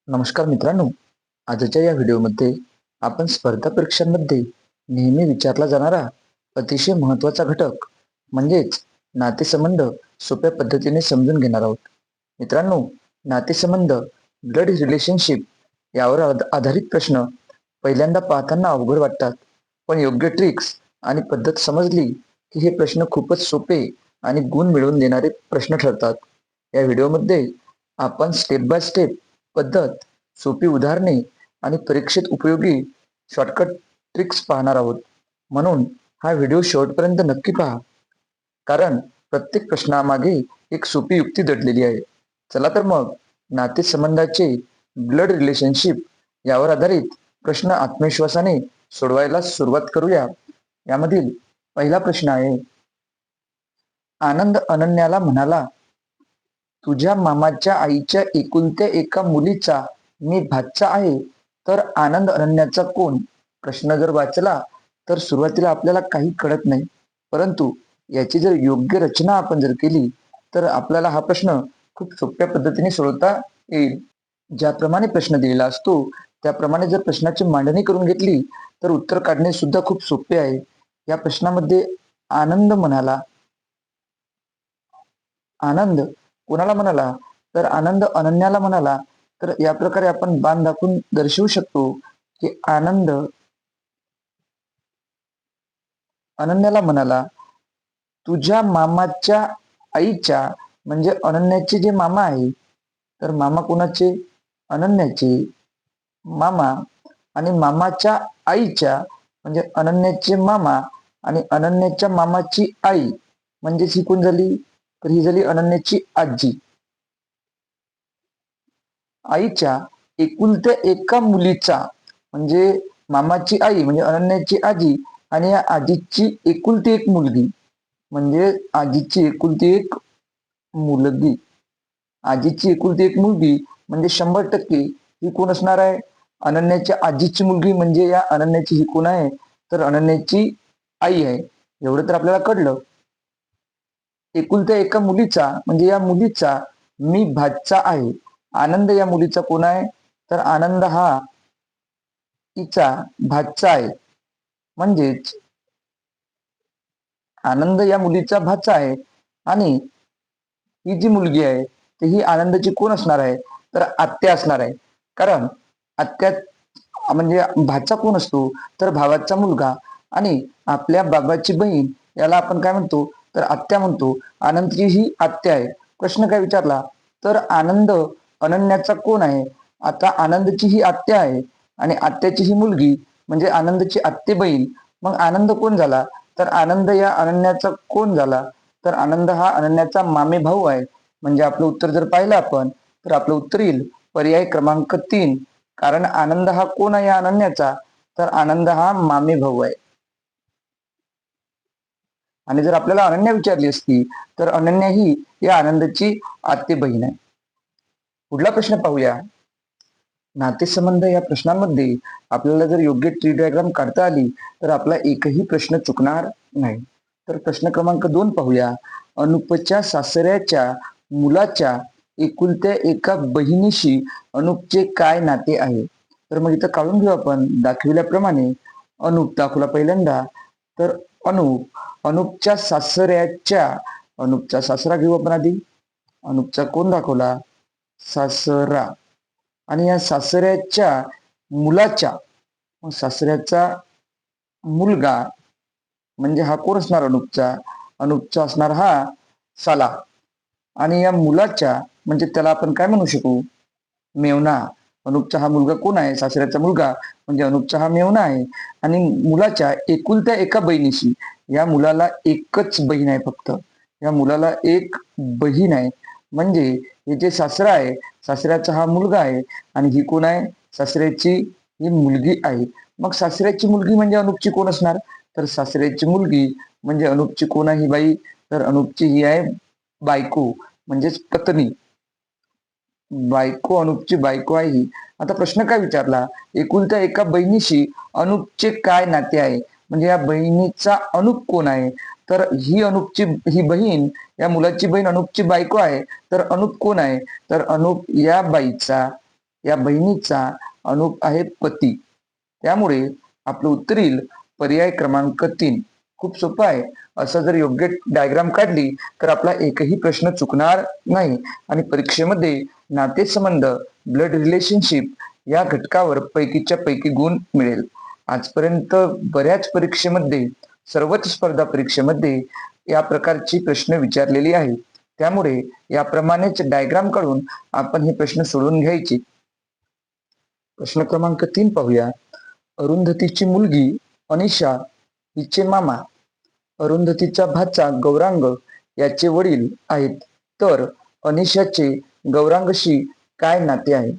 नमस्कार मित्रांनो, आजच्या या व्हिडिओमध्ये आपण स्पर्धा परीक्षांमध्ये नेहमी विचारला जाणारा अतिशय महत्त्वाचा घटक म्हणजेच नातेसंबंध सोप्या पद्धतीने समजून घेणार आहोत. मित्रांनो, नातेसंबंध ब्लड रिलेशनशिप यावर आधारित प्रश्न पहिल्यांदा पाहताना अवघड वाटतात, पण योग्य ट्रिक्स आणि पद्धत समजली की हे प्रश्न खूपच सोपे आणि गुण मिळवून देणारे प्रश्न ठरतात. या व्हिडिओमध्ये आपण स्टेप बाय स्टेप पद्धत, सोपी उदाहरणे आणि परीक्षेत उपयोगी शॉर्टकट ट्रिक्स पाहणार आहोत. म्हणून हा व्हिडिओ शेवटपर्यंत नक्की पहा, कारण प्रत्येक प्रश्नामागे एक सोपी युक्ती दडलेली आहे. चला तर मग नातेसंबंधाचे ब्लड रिलेशनशिप यावर आधारित प्रश्न आत्मविश्वासाने सोडवायला सुरुवात करूया. यामधील पहिला प्रश्न आहे, आनंद अनन्याला म्हणाला, तुझ्या मामाच्या आईच्या एकुलत्या एका मुलीचा मी भाचा आहे, तर आनंद अनन्याचा कोण? प्रश्न जर वाचला तर सुरुवातीला आपल्याला काही कळत नाही, परंतु याची जर योग्य रचना आपण जर केली तर आपल्याला हा प्रश्न खूप सोप्या पद्धतीने सोडवता येईल. ज्याप्रमाणे प्रश्न दिलेला असतो त्याप्रमाणे जर प्रश्नाची मांडणी करून घेतली तर उत्तर काढणे सुद्धा खूप सोपे आहे. या प्रश्नामध्ये आनंद म्हणाला, आनंद कोणाला म्हणाला? तर आनंद अनन्याला म्हणाला. तर या प्रकारे आपण बाण दाखवून दर्शवू शकतो की आनंद अनन्याला म्हणाला, तुझ्या मामाच्या आईच्या म्हणजे अनन्याचे जे मामा आहे, तर मामा कोणाचे? अनन्याचे मामा. आणि मामाच्या आईच्या म्हणजे अनन्याचे मामा आणि अनन्याच्या मामाची आई म्हणजेच ही कोण झाली? तर ही झाली अनन्याची आजी. आईच्या एकुलत्या एका मुलीचा म्हणजे मामाची आई म्हणजे अनन्याची आजी आणि या आजीची एकुलती एक मुलगी म्हणजे आजीची एकुलती एक मुलगी. आजीची एकुलती एक मुलगी म्हणजे 100% ही कोण असणार आहे? अनन्याच्या आजीची मुलगी म्हणजे या अनन्याची ही कोण आहे? तर अनन्याची आई आहे. एवढं तर आपल्याला कळलं. एकुलत्या एका मुलीचा म्हणजे या मुलीचा मी भाचा आहे. आनंद या मुलीचा कोण आहे? तर आनंद हा तिचा भाचा आहे. म्हणजेच आनंद या मुलीचा भाचा आहे आणि ही जी मुलगी आहे ती ही आनंदाची कोण असणार आहे? तर आत्या असणार आहे. कारण आत्या म्हणजे भाचा कोण असतो? तर भावाचा मुलगा. आणि आपल्या बाबाची बहीण याला आपण काय म्हणतो? तर आत्या म्हणतो. आनंदची ही आत्या आहे. प्रश्न काय विचारला? तर आनंद अनन्याचा कोण आहे? आता आनंदची ही आत्या आहे आणि आत्याची ही मुलगी म्हणजे आनंदची आत्ते बहीण. मग आनंद कोण झाला? तर आनंद या अनन्याचा कोण झाला? तर आनंद हा अनन्याचा मामे भाऊ आहे. म्हणजे आपलं उत्तर जर पाहिलं आपण तर आपलं उत्तर येईल पर्याय क्रमांक 3. कारण आनंद हा कोण आहे या अनन्याचा? तर आनंद हा मामे भाऊ आहे. आणि जर आपल्याला अनन्या विचारली असती तर अनन्या ही या आनंदाची आत्ते बहीण आहे. पुढला प्रश्न पाहूया. नातेसंबंध या प्रश्नामध्ये आपल्याला जर योग्य ट्री डायग्राम काढता आली तर आपला एकही प्रश्न चुकणार नाही. तर प्रश्न क्रमांक 2 पाहूया. अनुपच्या सासऱ्याच्या मुलाच्या एकुलत्या एका बहिणीशी अनुपचे काय नाते आहे? तर मग इथं काढून घेऊ आपण दाखविल्याप्रमाणे. अनुप दाखवला पहिल्यांदा. तर अनुपच्या सासऱ्याच्या, अनुपचा सासरा घेऊ आपण आधी. अनुपचा कोण दाखवला? सासरा. आणि या सासऱ्याच्या मुलाच्या, सासऱ्याचा मुलगा म्हणजे हा कोण असणार? अनुपचा. अनुपचा असणार हा साला. आणि या मुलाच्या म्हणजे त्याला आपण काय म्हणू शकू? मेवना. अनुपचा हा मुलगा कोण आहे? सासऱ्याचा मुलगा म्हणजे अनुपचा हा मेवना आहे. आणि मुलाच्या एकुलत्या एका बहिणीशी, या मुलाला एकच बहीण आहे फक्त. या मुलाला एक बहीण आहे. म्हणजे हे जे सासरा आहे, सासऱ्याचा हा मुलगा आहे आणि ही कोण आहे? सासऱ्याची ही मुलगी आहे. मग सासऱ्याची मुलगी म्हणजे अनुपची कोण असणार? तर सासऱ्याची मुलगी म्हणजे अनुपची कोण आहे ही बाई? तर अनुपची ही आहे बायको म्हणजेच पत्नी. बायको, अनुपची बायको आहे ही. आता प्रश्न काय विचारला? एकुलत्या एका बहिणीशी अनुपचे काय नाते आहे? म्हणजे या बहिणीचा अनुप कोण आहे? तर ही अनुपची ही बहीण, या मुलाची बहीण अनुपची बायको आहे. तर अनुप कोण आहे? तर अनुप या बाईचा या बहिणीचा अनुप आहे पती. त्यामुळे आपलं उत्तर येईल पर्याय क्रमांक 3. खूप सोपं आहे. असं जर योग्य डायग्राम काढली तर आपला एकही प्रश्न चुकणार नाही आणि परीक्षेमध्ये नातेसंबंध, ब्लड रिलेशनशिप या घटकावर पैकीच्या पैकी गुण मिळेल. आजपर्यंत बऱ्याच परीक्षेमध्ये, सर्वच स्पर्धा परीक्षेमध्ये या प्रकारची प्रश्न विचारलेली आहे. त्यामुळे याप्रमाणेच डायग्राम काढून आपण हे प्रश्न सोडवून घ्यायचे. प्रश्न क्रमांक 3 पाहूया. अरुंधतीची मुलगी अनिशा हिचे मामा अरुंधतीचा भाचा गौरांग याचे वडील आहेत. तर अनिशाचे गौरांगशी काय नाते आहे?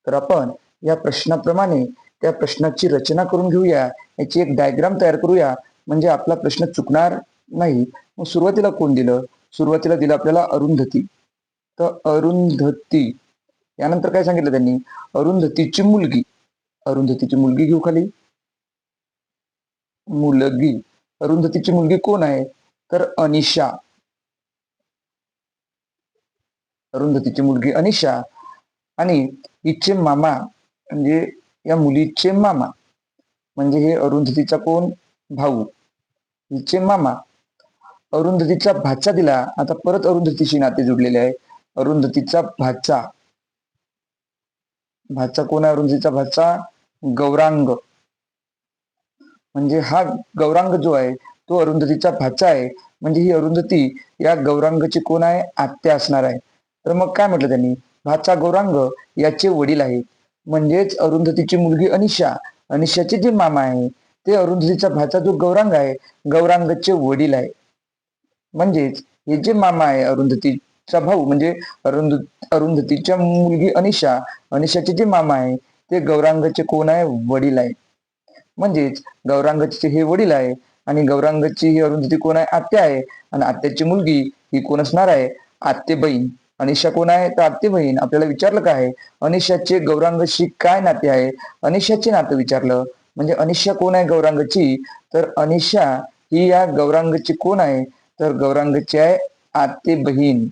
तर आपण या प्रश्नाप्रमाणे त्या प्रश्नाची रचना करून घेऊया, याची एक डायग्राम तयार करूया, म्हणजे आपला प्रश्न चुकणार नाही. मग सुरुवातीला कोण दिलं? सुरुवातीला दिलं आपल्याला अरुंधती. तर अरुंधती यानंतर काय सांगितलं त्यांनी? अरुंधतीची मुलगी. अरुंधतीची मुलगी घेऊ खाली. मुलगी. अरुंधतीची मुलगी कोण आहे? तर अनिशा. अरुंधतीची मुलगी अनिशा आणि हिचे मामा म्हणजे या मुलीचे मामा म्हणजे हे अरुंधतीचा कोण? भाऊ. हिचे मामा. अरुंधतीचा भाचा दिला. आता परत अरुंधतीशी नाते जुडलेले आहे. अरुंधतीचा भाचा. भाचा कोण आहे? अरुंधतीचा भाचा गौरांग. म्हणजे हा गौरांग जो आहे तो अरुंधतीचा भाचा आहे. म्हणजे ही अरुंधती या गौरांगची कोण आहे? आत्या असणार आहे. तर मग काय म्हटलं त्यांनी? भाचा गौरांग याचे वडील आहेत. म्हणजेच अरुंधतीची मुलगी अनिशा, अनिशाचे जे मामा आहे ते अरुंधतीचा भाचा जो गौरांग आहे, गौरांगचे वडील आहे. म्हणजेच हे जे मामा आहे अरुंधतीचा भाऊ म्हणजे अरुंधतीच्या मुलगी अनिशा, अनिशाचे जे मामा आहे ते गौरांगचे कोण आहे? वडील आहे. म्हणजेच गौरांगचे हे वडील आहे आणि गौरांगची ही अरुंधती कोण आहे? आत्या आहे. आणि आत्याची मुलगी ही कोण असणार आहे? आत्ते बहीण. अनिशा कोण आहे? तर आत्ते बहीण. आपल्याला विचारलं काय आहे? अनिशाचे गौरांगशी काय नाते आहे? अनिशाचे नाते विचारलं. म्हणजे अनिशा कोण आहे गौरांगची? तर अनिशा ही या गौरांगची कोण आहे? तर गौरांगची आहे आत्ते बहीण.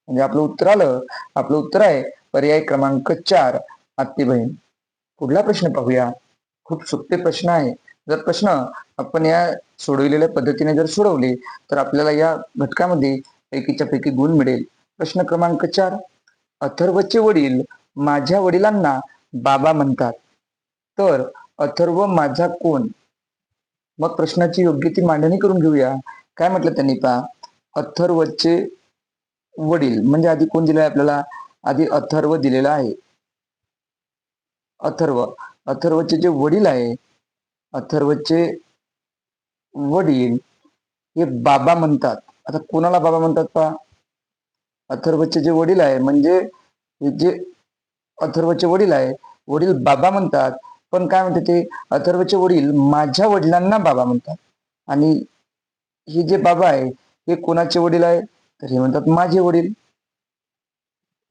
म्हणजे आपलं उत्तर आलं. आपलं उत्तर आहे पर्याय क्रमांक 4 आत्ते बहीण. पुढला प्रश्न पाहूया. खूप सोपे प्रश्न आहे. जर प्रश्न आपण या सोडविलेल्या पद्धतीने जर सोडवले तर आपल्याला या घटकामध्ये पैकीच्या पैकी गुण मिळेल. प्रश्न क्रमांक 4. अथर्वचे वडील माझ्या वडिलांना बाबा म्हणतात. तर अथर्व माझा कोण? मग प्रश्नाची योग्य ती मांडणी करून घेऊया. काय म्हटलं त्यांनी पहा. अथर्वचे वडील म्हणजे आधी कोण दिलंय आपल्याला? आधी अथर्व दिलेला आहे. अथर्व. अथर्वचे जे वडील आहे, अथर्वचे वडील हे बाबा म्हणतात. आता कोणाला बाबा म्हणतात पहा. अथर्वचे जे वडील आहे म्हणजे हे जे अथर्वचे वडील आहे, वडील बाबा म्हणतात. पण काय म्हणते ते? अथर्वचे वडील माझ्या वडिलांना बाबा म्हणतात. आणि हे जे बाबा आहे हे कोणाचे वडील आहे? तर हे म्हणतात माझे वडील.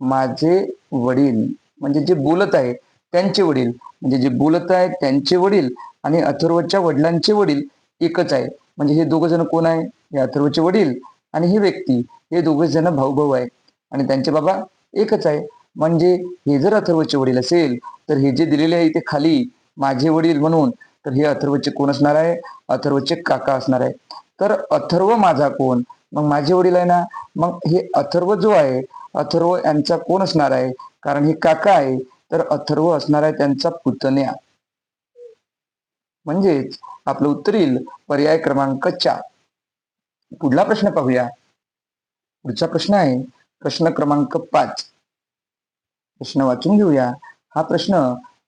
माझे वडील म्हणजे जे बोलत आहे त्यांचे वडील. म्हणजे जे बोलत आहे त्यांचे वडील आणि अथर्वच्या वडिलांचे वडील एकच आहे. म्हणजे हे दोघ जण कोण आहे? हे अथर्वचे वडील आणि ही व्यक्ती हे दोघे जण भाऊ भाऊ आहे आणि त्यांचे बाबा एकच आहे. म्हणजे हे जर अथर्वचे वडील असेल तर हे जे दिलेले आहे ते खाली माझे वडील म्हणून, तर हे अथर्वचे कोण असणार आहे? अथर्वचे काका असणार आहे. तर अथर्व माझा कोण? मग माझे वडील आहे ना. मग हे अथर्व जो आहे, अथर्व यांचा कोण असणार आहे? कारण हे काका आहे तर अथर्व असणार आहे त्यांचा पुतण्या. म्हणजेच आपलं उत्तर येईल पर्याय क्रमांक 4. पुढला प्रश्न पाहूया. पुढचा प्रश्न आहे प्रश्न क्रमांक 5. प्रश्न वाचून घेऊया. हा प्रश्न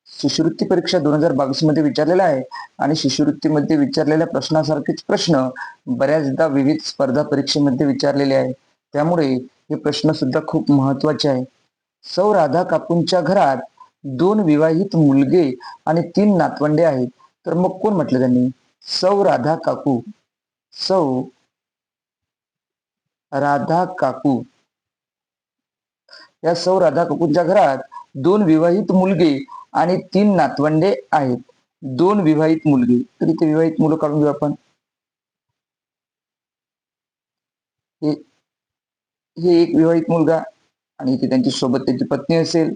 शिष्यवृत्ती परीक्षा 2022 मध्ये विचारलेला आहे आणि शिष्यवृत्तीमध्ये विचारलेल्या प्रश्नासारखेच प्रश्न बऱ्याचदा विविध स्पर्धा परीक्षेमध्ये विचारलेले आहे. त्यामुळे हे प्रश्न सुद्धा खूप महत्वाचे आहे. सौ राधा काकूंच्या घरात 2 विवाहित मुलगे आणि 3 नातवंडे आहेत. तर मग कोण म्हटलं त्यांनी? सौ राधा काकू. सौ राधा काकू. या सौ राधा काकूंच्या घरात 2 विवाहित मुलगे आणि 3 नातवंडे आहेत. 2 विवाहित मुलगे. तर इथे विवाहित मुलं काढून घेऊ आपण. हे एक विवाहित मुलगा आणि इथे त्यांची सोबत त्याची पत्नी असेल,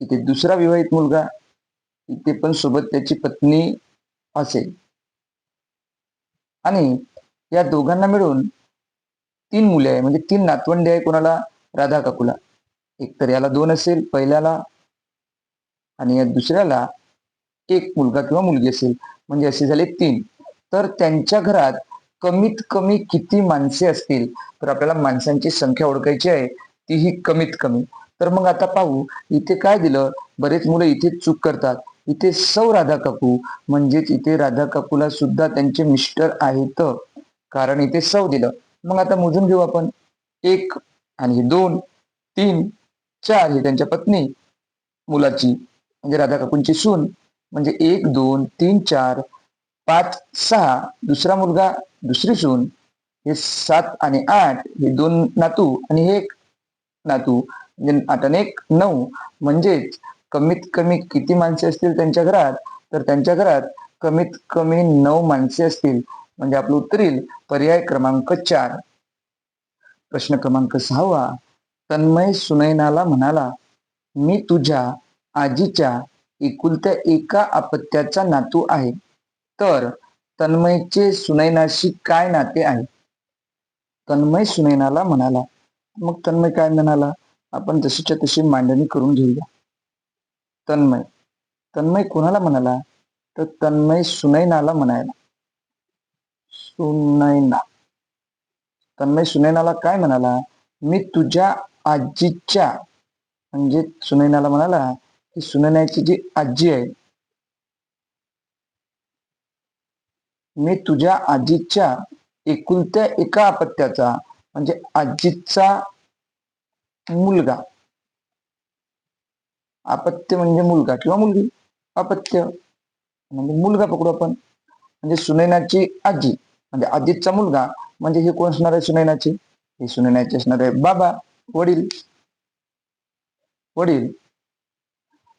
इथे दुसरा विवाहित मुलगा, इथे पण सोबत त्याची पत्नी असेल आणि या दोघांना मिळून 3 मुले आहे, म्हणजे 3 नातवंडे आहे कोणाला? राधा काकूला. एक तर याला 2 असेल पहिल्याला आणि या दुसऱ्याला 1 मुलगा किंवा मुलगी असेल, म्हणजे असे झाले 3. तर त्यांच्या घरात कमीत कमी किती माणसे असतील? तर आपल्याला माणसांची संख्या ओळखायची आहे, तीही कमीत कमी. तर मग आता पाहू, इथे काय दिलं? बरेच मुलं इथे चूक करतात. इथे सौ राधा काकू, म्हणजेच इथे राधा काकूला सुद्धा त्यांचे मिस्टर आहेत, कारण इथे सौ दिलं. मग आता मोजून घेऊ आपण. 1 आणि 2, 3, 4 ही त्यांच्या पत्नी मुलाची म्हणजे राधा काकूंची सून, म्हणजे 1, 2, 3, 4, 5, 6 दुसरा मुलगा, दुसरी सून, हे 7 आणि 8 हे 2 नातू आणि हे 1 नातू, म्हणजे 8 आणि 1 9. म्हणजेच कमीत कमी किती माणसे असतील त्यांच्या घरात? तर त्यांच्या घरात कमीत कमी 9 माणसे असतील. म्हणजे आपलं उत्तर येईल पर्याय क्रमांक 4. प्रश्न क्रमांक 6. तन्मय सुनैनाला म्हणाला, मी तुझ्या आजीच्या एकुलत्या एका अपत्याचा नातू आहे. तर तन्मयचे सुनैनाशी काय नाते आहे? तन्मय सुनैनाला म्हणाला. मग तन्मय काय म्हणाला? आपण जशीच्या तशी मांडणी करून घेऊया. तन्मय तन्मय कोणाला म्हणाला? तर तन्मय सुनैनाला म्हणाला. सुनैना. तन्मय सुनैनाला काय म्हणाला? मी तुझ्या आजीच्या, म्हणजे सुनैनाला म्हणाला की सुनैनाची जी आजी आहे, मी तुझ्या आजीच्या एकुलत्या एका अपत्याचा, म्हणजे आजीचा मुलगा, अपत्य म्हणजे मुलगा किंवा मुलगी, अपत्य म्हणजे मुलगा पकडू आपण, म्हणजे सुनैनाची आजी म्हणजे आजीचा मुलगा, म्हणजे हे कोण असणार आहे सुनैनाची? हे सुनैनाचे असणार आहे बाबा, वडील. वडील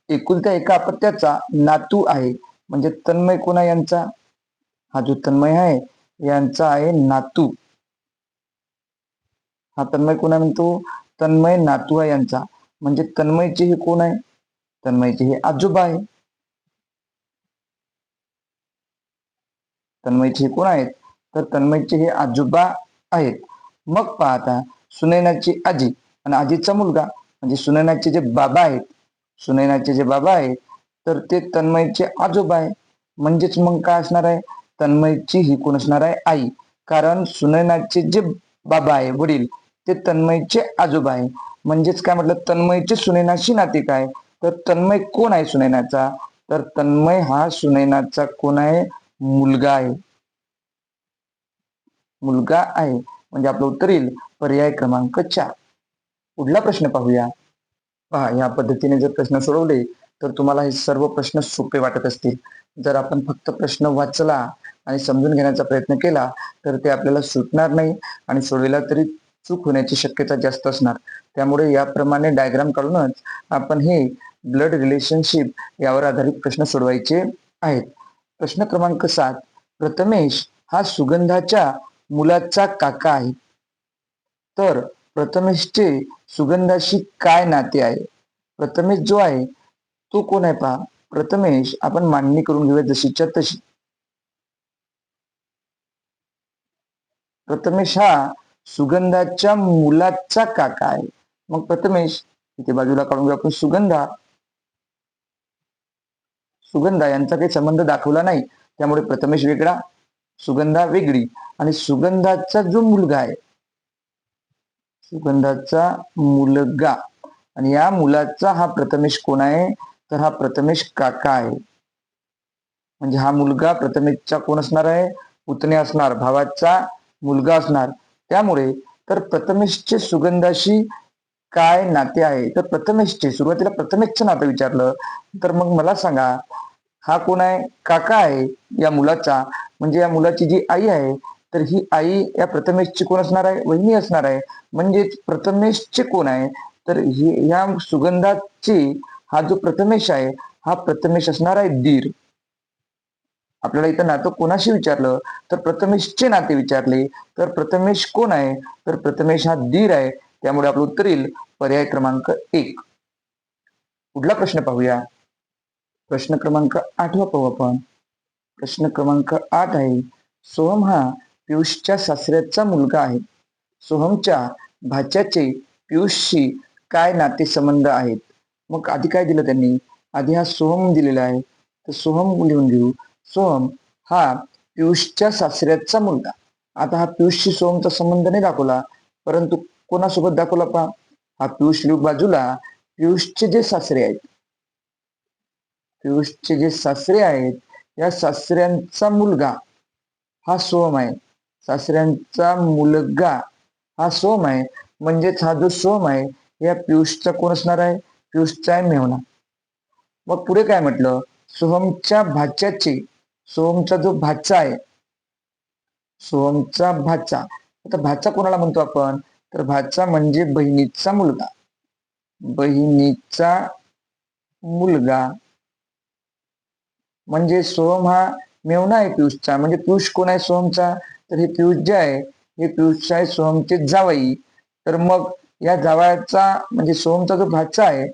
एकुलत्या एका अपत्याचा नातू आहे, म्हणजे तन्मय कोणा यांचा? हा जो तन्मय आहे यांचा आहे नातू. हा तन्मय कोणा म्हणतो? तन्मय नातू आहे यांचा, म्हणजे तन्मयचे हे कोण आहे? तन्मयचे हे आजोबा आहे. तन्मयचे हे कोण आहेत? तर तन्मयचे हे आजोबा आहेत. मग पाहता सुनैनाची आजी आणि आजीचा मुलगा, म्हणजे सुनैनाचे जे बाबा आहेत, सुनैनाचे जे बाबा आहेत, तर ते तन्मयचे आजोबा आहे. म्हणजेच मग काय असणार आहे? तन्मयची ही कोण असणार आहे? आई. कारण सुनैनाचे जे बाबा आहे, वडील, ते तन्मयचे आजोबा आहे. म्हणजेच काय म्हटलं? तन्मयचे सुनैनाशी नाते काय? तर तन्मय कोण आहे सुनैनाचा? तर तन्मय हा सुनैनाचा कोण आहे? मुलगा आहे. मुलगा आहे, म्हणजे आपलं उत्तर येईल पर्याय क्रमांक 4. पुढला प्रश्न पाहूया. पहा, या पद्धतीने जर प्रश्न सोडवले तर तुम्हाला हे सर्व प्रश्न सोपे वाटत असतील. जर आपण फक्त प्रश्न वाचला आणि समजून घेण्याचा प्रयत्न केला तर ते आपल्याला सुटणार नाही आणि सोडविला तरी चूक होण्याची शक्यता जास्त असणार. त्यामुळे याप्रमाणे डायग्राम काढूनच आपण हे ब्लड रिलेशनशिप यावर आधारित प्रश्न सोडवायचे आहेत. प्रश्न क्रमांक 7. प्रथमेश हा सुगंधाच्या मुलाचा काका आहे. तर प्रथमेशचे सुगंधाशी काय नाते आहे? प्रथमेश जो आहे तो कोण आहे? पहा, प्रथमेश आपण मांडणी करून घेऊया जशीच्या तशी. प्रथमेश हा सुगंधाच्या मुलाचा काका आहे. मग प्रथमेश इथे बाजूला काढून घेऊ आपण. सुगंधा यांचा काही संबंध दाखवला नाही, त्यामुळे प्रथमेश वेगळा, सुगंधा वेगळी. आणि सुगंधाचा जो मुलगा आहे, सुगंधाचा मुलगा, आणि या मुलाचा हा प्रथमेश कोण आहे? तर हा प्रथमेश काका आहे. म्हणजे हा मुलगा प्रथमेशचा कोण असणार आहे? पुतणे असणार, भावाचा मुलगा असणार. त्यामुळे तर प्रथमेशचे सुगंधाशी काय नाते आहे? तर प्रथमेशचे, सुरुवातीला प्रथमेशचं नातं विचारलं तर मग मला सांगा, हा कोण आहे? काका आहे या मुलाचा. म्हणजे या मुलाची जी आई आहे, तर ही आई या प्रथमेशची कोण असणार आहे? वहिनी असणार आहे. म्हणजेच प्रथमेशचे कोण आहे? तर या सुगंधाची, हा जो प्रथमेश आहे, हा प्रथमेश असणार आहे दीर. आपल्याला इथं नातं कोणाशी विचारलं तर प्रथमेशचे नाते विचारले, तर प्रथमेश कोण आहे? तर प्रथमेश हा दीर आहे. त्यामुळे आपलं उत्तर येईल पर्याय क्रमांक 1. पुढला प्रश्न पाहूया. प्रश्न क्रमांक 8 पाहू आपण. प्रश्न क्रमांक 8 आहे, सोहम हा पियुषच्या सासऱ्याचा मुलगा आहे. सोहमच्या भाच्याचे पियुषशी काय नातेसंबंध आहेत? मग आधी काय दिलं त्यांनी? आधी हा सोहम दिलेला आहे, तर सोहम लिहून घेऊ. सोहम हा पियुषच्या सासऱ्याचा मुलगा. आता हा पियुषशी सोहमचा संबंध नाही दाखवला, परंतु कोणासोबत दाखवला पहा. हा पियुष लिहू बाजूला. पियुषचे जे सासरे आहेत, पियुषचे जे सासरे आहेत, या सासऱ्यांचा मुलगा हा सोहम आहे. सासऱ्यांचा मुलगा हा सोहम आहे. म्हणजेच हा जो सोहम आहे या पियुषचा कोण असणार आहे? पियुषचा आहे मेहुणा. मग पुढे काय म्हटलं? सोहमच्या भाच्याचे, सोहमचा जो भाचा आहे, सोहमचा भाचा. आता भाचा कोणाला म्हणतो आपण? तर भाचा म्हणजे बहिणीचा मुलगा. बहिणीचा मुलगा म्हणजे सोहम हा मेहुणा आहे पियुषचा. म्हणजे पियुष कोण आहे सोहमचा? तर हे पियुष जे आहे, हे पियुष आहे सोहमचे जावई. तर मग या जावयाचा म्हणजे सोहमचा जो भाचा आहे,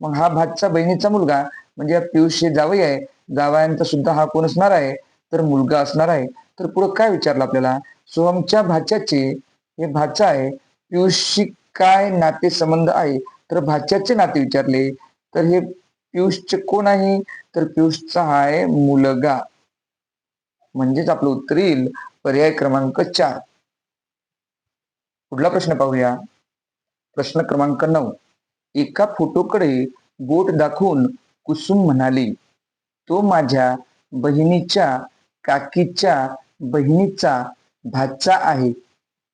मग हा भाचा बहिणीचा मुलगा म्हणजे या पियुष हे जावई आहे. जावयांचा सुद्धा हा कोण असणार आहे? तर मुलगा असणार आहे. तर पुढे काय विचारलं आपल्याला? सोहमच्या भाच्याचे, हे भाचा आहे, पियुषशी काय नातेसंबंध आहे? तर भाच्याचे नाते विचारले. तर हे पियुषचे कोण आहे? तर पियुषचा हा आहे मुलगा. म्हणजेच आपलं उत्तर येईल पर्याय क्रमांक 4. पुढला प्रश्न पाहूया. प्रश्न क्रमांक 9. एका फोटोकडे बोट दाखवून कुसुम म्हणाली, तो माझ्या बहिणीच्या काकीच्या बहिणीचा भाचा आहे.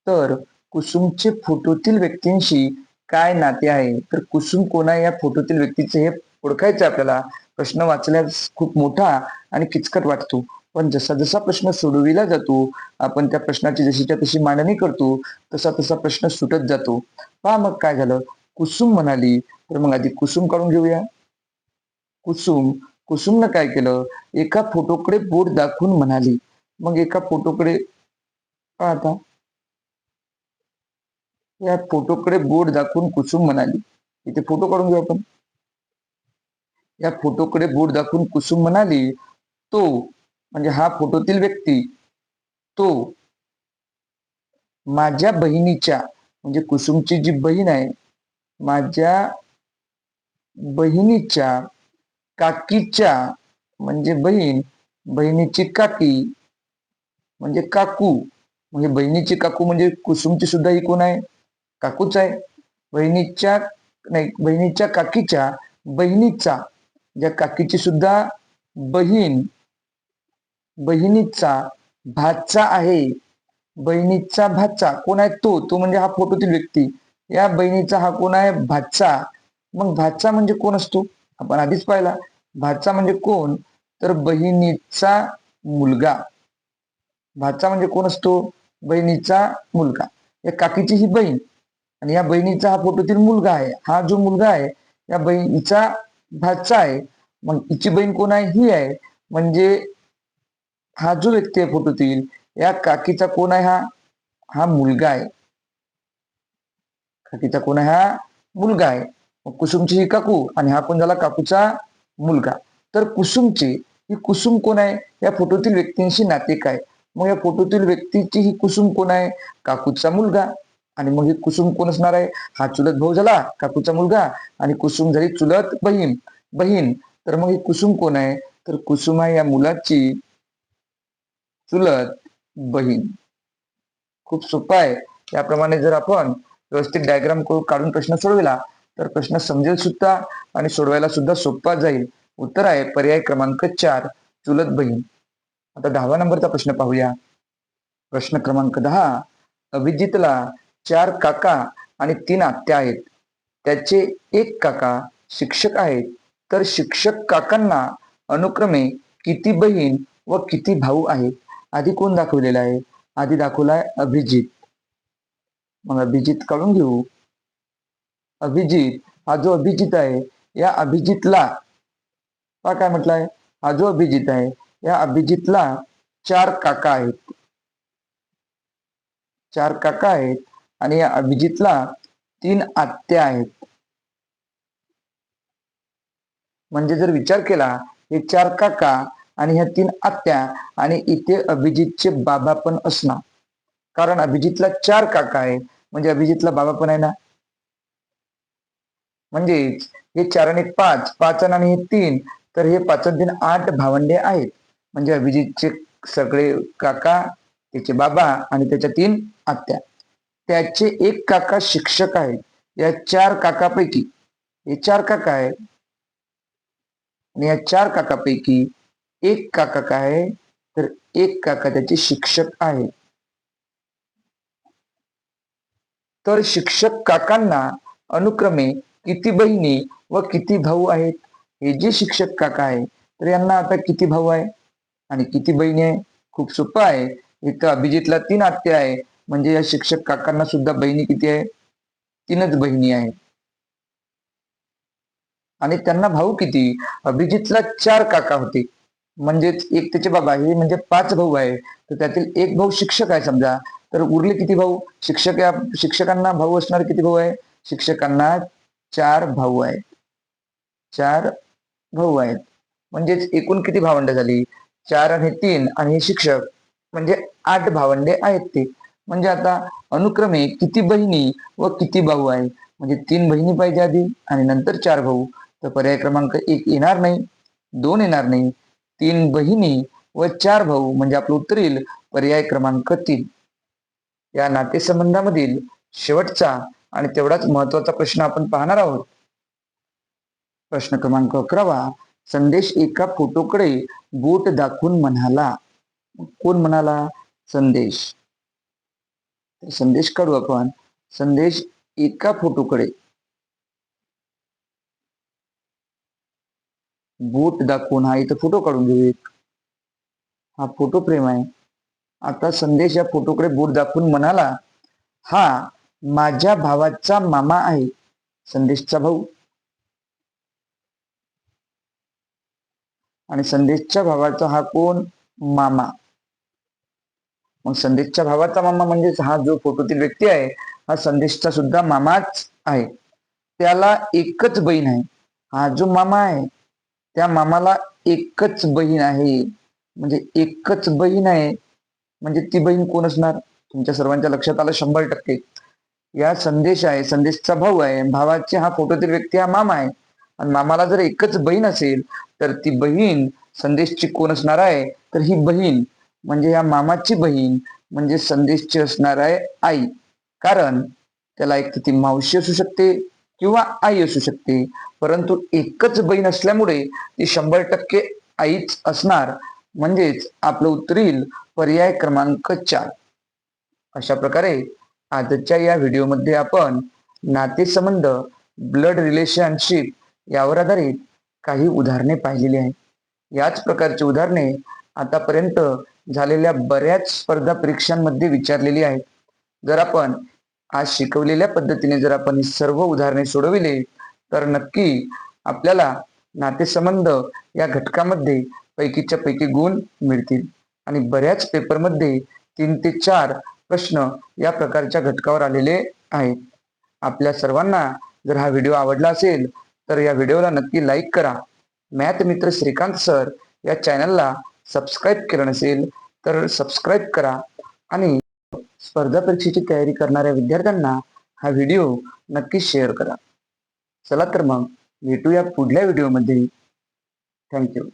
तर कुसुमचे फोटोतील व्यक्तींशी काय नाते आहे? तर कुसुम कोण आहे या फोटोतील व्यक्तीचे हे ओळखायचं आपल्याला. प्रश्न वाचल्यास खूप मोठा आणि किचकट वाटतो, पण जसा जसा प्रश्न सोडविला जातो, आपण त्या प्रश्नाची जशीच्या तशी मांडणी करतो, तसा तसा प्रश्न सुटत जातो. पहा मग काय झालं. कुसुम म्हणाली, तर मग आधी कुसुम काढून घेऊया. कुसुमनं काय केलं? एका फोटोकडे बोट दाखवून म्हणाली. मग एका फोटोकडे आता या फोटोकडे बोट दाखवून कुसुम म्हणाली. इथे फोटो काढून घेऊ आपण. या फोटोकडे बोट दाखवून कुसुम म्हणाली, तो म्हणजे हा फोटोतील व्यक्ती, तो माझ्या बहिणीच्या म्हणजे कुसुमची जी बहीण आहे, माझ्या बहिणीच्या काकीच्या म्हणजे बहीण, बहिणीची काकी म्हणजे काकू, म्हणजे बहिणीची काकू म्हणजे कुसुमची सुद्धा ही कोण आहे? काकूच आहे. बहिणीच्या नाही, बहिणीच्या काकीच्या बहिणीचा, ज्या काकीची सुद्धा बहीण, बहिणीचा भाचा आहे. बहिणीचा भाचा कोण आहे? तो म्हणजे हा फोटोतील व्यक्ती. या बहिणीचा हा कोण आहे? भाचा. मग भाचा म्हणजे कोण असतो? आपण आधीच पाहिला. भाचा म्हणजे कोण? तर बहिणीचा मुलगा. भाचा म्हणजे कोण असतो? बहिणीचा मुलगा. या काकीची ही बहीण आणि या बहिणीचा हा फोटोतील मुलगा आहे. हा जो मुलगा आहे या बहिणीचा भाचा आहे. मग हिची बहीण कोण आहे? ही आहे. म्हणजे हा जो व्यक्ती आहे फोटोतील, या काकीचा कोण आहे? हा मुलगा आहे. काकीचा कोण आहे? हा मुलगा आहे. मग कुसुमची ही काकू आणि हा कोण झाला? काकूचा मुलगा. तर कुसुमची ही कुसुम कोण आहे? या फोटोतील व्यक्तींशी नाते काय? मग या फोटोतील व्यक्तीची ही कुसुम कोण आहे? काकूचा मुलगा. आणि मग ही कुसुम कोण असणार आहे? हा चुलत भाऊ झाला काकूचा मुलगा आणि कुसुम झाली चुलत बहीण बहीण. तर मग ही कुसुम कोण आहे? तर कुसुम आहे या मुलाची चुलत बहीण. खूप सोपं आहे. याप्रमाणे जर आपण व्यवस्थित डायग्राम काढून प्रश्न सोडविला तर प्रश्न समजेल सुद्धा आणि सोडवायला सुद्धा सोपा जाईल. उत्तर आहे पर्याय क्रमांक 4, चुलत बहीण. आता 10व्या नंबरचा प्रश्न पाहूया. प्रश्न क्रमांक 10. अभिजितला 4 काका आणि 3 आत्या आहेत. त्याचे एक काका शिक्षक आहेत. तर शिक्षक काकांना अनुक्रमे किती बहीण व किती भाऊ आहेत? आधी कोण दाखवलेला आहे? आधी दाखवला आहे अभिजित. मग अभिजित काढून घेऊ. अभिजित, हा जो अभिजित आहे या अभिजितला काय म्हटलंय? हा जो अभिजित आहे या अभिजितला 4 काका आहेत. 4 काका आहेत आणि या अभिजितला तीन आत्या आहेत. म्हणजे जर विचार केला, हे 4 काका आणि ह्या 3 आत्या आणि इथे अभिजितचे बाबा पण असणार, कारण अभिजितला 4 काका आहे, म्हणजे अभिजितला बाबा पण आहे ना. म्हणजे हे 4 आणि 5, 5 आणि हे 3, तर हे 5 आणि 3 8 भावंडे आहेत. म्हणजे अभिजितचे सगळे काका, त्याचे बाबा आणि त्याच्या 3 आत्या. त्याचे एक काका शिक्षक आहेत. या 4 काकापैकी हे 4 काका आहेत आणि या 4 काकापैकी एक काका काय आहे, तर एक काका त्याचे शिक्षक आहे. तर शिक्षक काकांना अनुक्रमे किती बहिणी व किती भाऊ आहेत? हे जे शिक्षक काका आहे, तर यांना आता किती भाऊ आहे आणि किती बहिणी आहे? खूप सोपं आहे. इथं अभिजितला 3 आत्या आहे, म्हणजे या शिक्षक काकांना सुद्धा बहिणी किती आहे? 3च बहिणी आहेत. आणि त्यांना भाऊ किती? अभिजितला 4 काका होते, म्हणजेच एक त्याचे बाबा, हे म्हणजे 5 भाऊ आहे. तर त्यातील एक भाऊ शिक्षक आहे समजा, तर उरले किती भाऊ? शिक्षकांना भाऊ असणारे किती भाऊ आहे? शिक्षकांना 4 भाऊ आहेत. 4 भाऊ आहेत, म्हणजेच एकूण किती भावंड झाली? 4 आणि 3 आणि हे शिक्षक, म्हणजे 8 भावंडे आहेत ते. म्हणजे आता अनुक्रमे किती बहिणी व किती भाऊ आहे? म्हणजे 3 बहिणी पाहिजे आधी आणि नंतर 4 भाऊ. तर पर्याय क्रमांक 1 येणार नाही, 2 येणार नाही, 3 बहिणी व 4 भाऊ, म्हणजे आपलं उत्तर येईल पर्याय क्रमांक 3. या नातेसंबंधामधील शेवटचा आणि तेवढाच महत्वाचा प्रश्न आपण पाहणार आहोत. प्रश्न क्रमांक 11. संदेश एका फोटोकडे बोट दाखवून म्हणाला. कोण म्हणाला? संदेश. संदेश काढू आपण. संदेश एका फोटोकडे बोट दाखवून, हा इथं फोटो काढून घेऊ एक. हा फोटो फ्रेम आहे. आता संदेश या फोटोकडे बोट दाखवून म्हणाला, हा माझ्या भावाचा मामा आहे. संदेशचा भाऊ. आणि संदेशच्या भावाचा हा कोण? मामा. मग संदेशच्या भावाचा मामा म्हणजेच हा जो फोटोतील व्यक्ती आहे, हा संदेशचा सुद्धा मामाच आहे. त्याला एकच बहीण आहे. हा जो मामा आहे, त्या मामाला एकच बहीण आहे. म्हणजे एकच बहीण आहे, म्हणजे ती बहीण कोण असणार? तुमच्या सर्वांच्या लक्षात आलं 100%. या संदेश आहे, संदेशचा भाऊ आहे, भावाचे हा फोटोतील व्यक्ती हा मामा आहे. आणि मामाला जर एकच बहीण असेल, तर ती बहीण संदेशची कोण असणार आहे? तर ही बहीण म्हणजे या मामाची बहीण म्हणजे संदेशची असणार आहे आई. कारण त्याला एक तर ती मावशी असू शकते किंवा आई असू शकते, परंतु एकच बहीण असल्यामुळे ती 100% आईच असणार. म्हणजेच आपलं उत्तर येईल पर्याय क्रमांक 4. अशा प्रकारे आजच्या या व्हिडिओमध्ये आपण नातेसंबंध, ब्लड रिलेशनशिप यावर आधारित काही उदाहरणे पाहिलेली आहेत. याच प्रकारची उदाहरणे आतापर्यंत झालेल्या बऱ्याच स्पर्धा परीक्षांमध्ये विचारलेली आहेत. जर आपण आज शिकवलेल्या पद्धतीने जर आपण ही सर्व उदाहरणे सोडविले, तर नक्की आपल्याला नातेसंबंध या घटकामध्ये पैकीच्या पैकी गुण मिळतील. आणि बऱ्याच पेपरमध्ये 3 ते 4 प्रश्न या प्रकारच्या घटकावर आलेले आहेत. आपल्या सर्वांना जर हा व्हिडिओ आवडला असेल, तर या व्हिडिओला नक्की लाईक करा. मॅथ मित्र श्रीकांत सर या चॅनलला सबस्क्राईब केलं नसेल, तर सबस्क्राईब करा. आणि स्पर्धा परीक्षेची तयारी करणाऱ्या विद्यार्थ्यांना हा व्हिडिओ नक्की शेअर करा. चला तर मग भेटूया पुढल्या व्हिडिओमध्ये. थँक्यू.